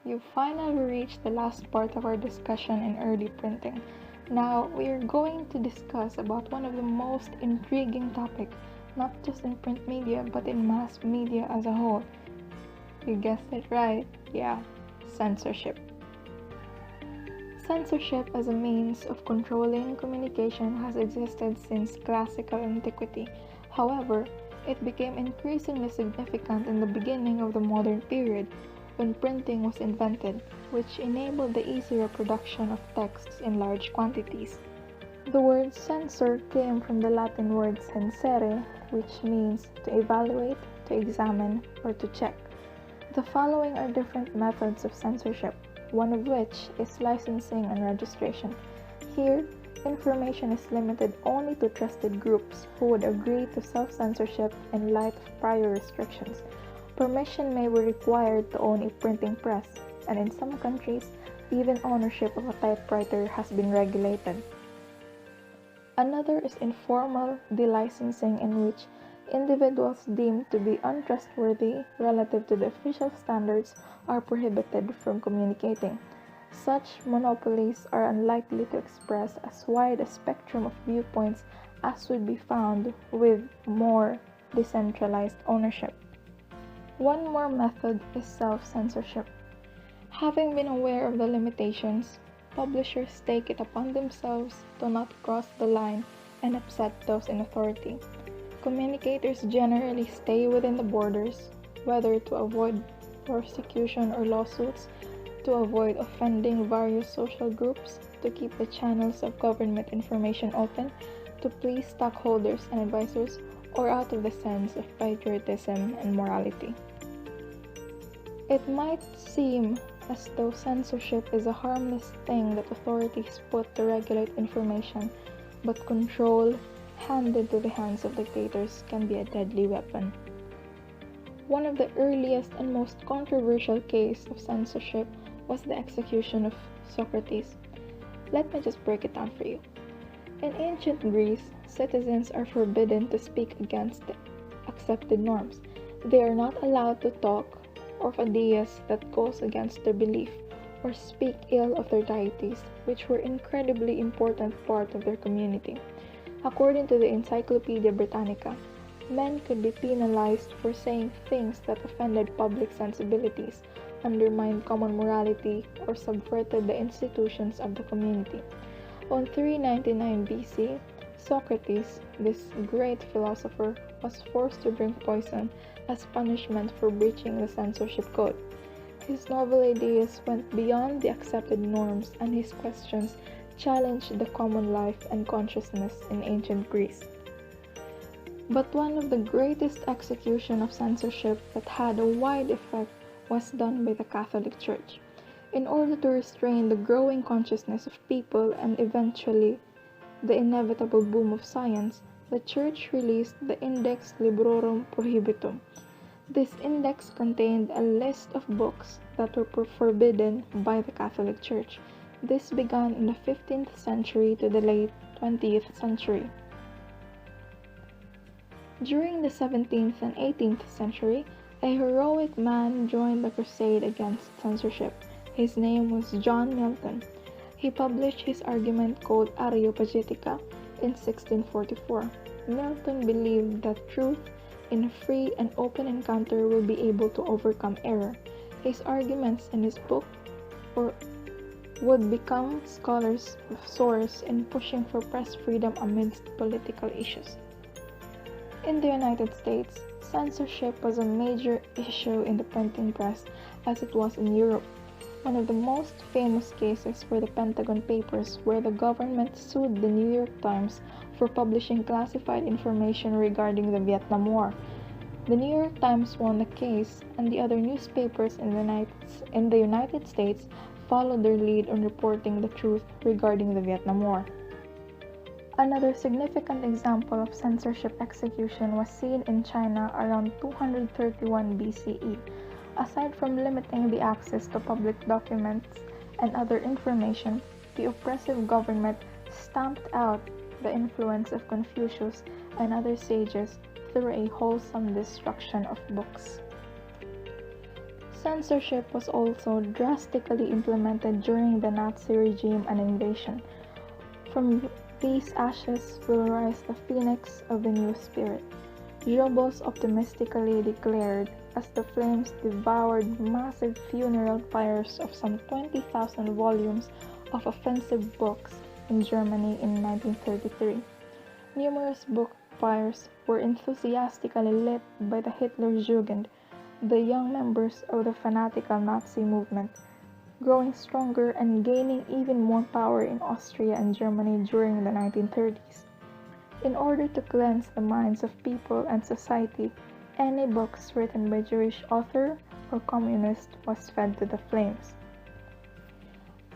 you've finally reached the last part of our discussion in early printing. Now, we are going to discuss about one of the most intriguing topics, not just in print media, but in mass media as a whole. You guessed it right, yeah, censorship. Censorship as a means of controlling communication has existed since classical antiquity. However, it became increasingly significant in the beginning of the modern period, when printing was invented, which enabled the easy reproduction of texts in large quantities. The word censor came from the Latin word censere, which means to evaluate, to examine, or to check. The following are different methods of censorship, one of which is licensing and registration. Here, information is limited only to trusted groups who would agree to self-censorship in light of prior restrictions. Permission may be required to own a printing press, and in some countries, even ownership of a typewriter has been regulated. Another is informal delicensing, in which individuals deemed to be untrustworthy relative to the official standards are prohibited from communicating. Such monopolies are unlikely to express as wide a spectrum of viewpoints as would be found with more decentralized ownership. One more method is self-censorship. Having been aware of the limitations, publishers take it upon themselves to not cross the line and upset those in authority. Communicators generally stay within the borders, whether to avoid persecution or lawsuits, to avoid offending various social groups, to keep the channels of government information open, to please stockholders and advisors, or out of the sense of patriotism and morality. It might seem as though censorship is a harmless thing that authorities put to regulate information, but control, handed to the hands of dictators, can be a deadly weapon. One of the earliest and most controversial cases of censorship was the execution of Socrates. Let me just break it down for you. In ancient Greece, citizens are forbidden to speak against the accepted norms. They are not allowed to talk of ideas that goes against their belief, or speak ill of their deities, which were incredibly important part of their community. According to the Encyclopedia Britannica, men could be penalized for saying things that offended public sensibilities, undermined common morality, or subverted the institutions of the community. On 399 BC, Socrates, this great philosopher, was forced to drink poison as punishment for breaching the censorship code. His novel ideas went beyond the accepted norms, and his questions challenged the common life and consciousness in ancient Greece. But one of the greatest executions of censorship that had a wide effect was done by the Catholic Church. In order to restrain the growing consciousness of people and eventually the inevitable boom of science, the Church released the Index Librorum Prohibitum. This index contained a list of books that were forbidden by the Catholic Church. This began in the 15th century to the late 20th century. During the 17th and 18th century, a heroic man joined the crusade against censorship. His name was John Milton. He published his argument called Areopagitica in 1644. Milton believed that truth in a free and open encounter will be able to overcome error. His arguments in his book would become scholars' source in pushing for press freedom amidst political issues. In the United States, censorship was a major issue in the printing press as it was in Europe. One of the most famous cases were the Pentagon Papers, where the government sued the New York Times for publishing classified information regarding the Vietnam War. The New York Times won the case, and the other newspapers in the United States followed their lead on reporting the truth regarding the Vietnam War. Another significant example of censorship execution was seen in China around 231 BCE. Aside from limiting the access to public documents and other information, the oppressive government stamped out the influence of Confucius and other sages through a wholesome destruction of books. Censorship was also drastically implemented during the Nazi regime and invasion. From these ashes will rise the phoenix of the new spirit, Goebbels optimistically declared as the flames devoured massive funeral pyres of some 20,000 volumes of offensive books in Germany in 1933. Numerous book pyres were enthusiastically lit by the Hitlerjugend, the young members of the fanatical Nazi movement, growing stronger and gaining even more power in Austria and Germany during the 1930s. In order to cleanse the minds of people and society, any books written by Jewish author or communist was fed to the flames.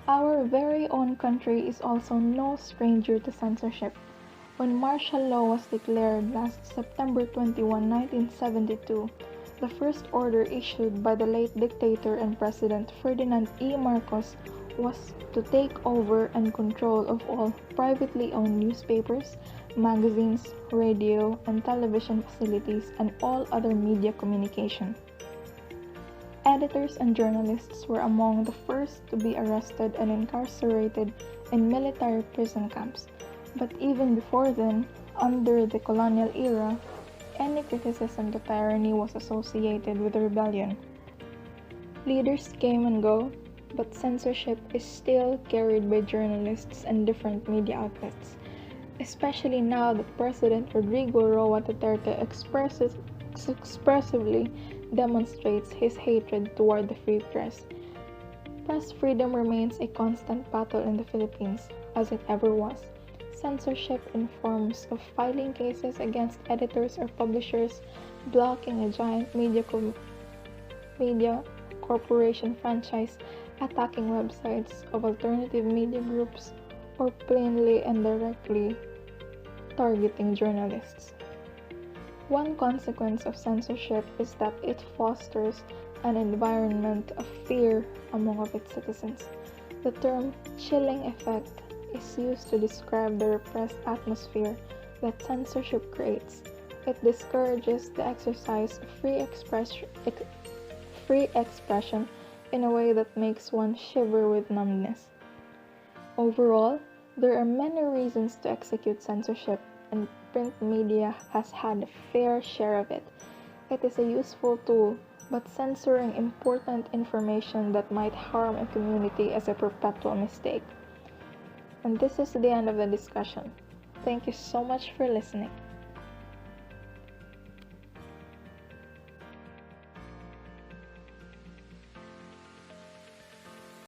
Our very own country is also no stranger to censorship. When martial law was declared last September 21, 1972, the first order issued by the late dictator and President Ferdinand E. Marcos was to take over and control of all privately owned newspapers, magazines, radio, and television facilities, and all other media communication. Editors and journalists were among the first to be arrested and incarcerated in military prison camps. But even before then, under the colonial era, any criticism to tyranny was associated with rebellion. Leaders came and go, but censorship is still carried by journalists and different media outlets, especially now that President Rodrigo Roa Duterte expressively demonstrates his hatred toward the free press. Press freedom remains a constant battle in the Philippines, as it ever was. Censorship in forms of filing cases against editors or publishers, blocking a giant media corporation franchise, attacking websites of alternative media groups, or plainly and directly targeting journalists. One consequence of censorship is that it fosters an environment of fear among of its citizens. The term chilling effect is used to describe the repressed atmosphere that censorship creates. It discourages the exercise of free expression in a way that makes one shiver with numbness. Overall, there are many reasons to execute censorship, and print media has had a fair share of it. It is a useful tool, but censoring important information that might harm a community is a perpetual mistake. And this is the end of the discussion. Thank you so much for listening.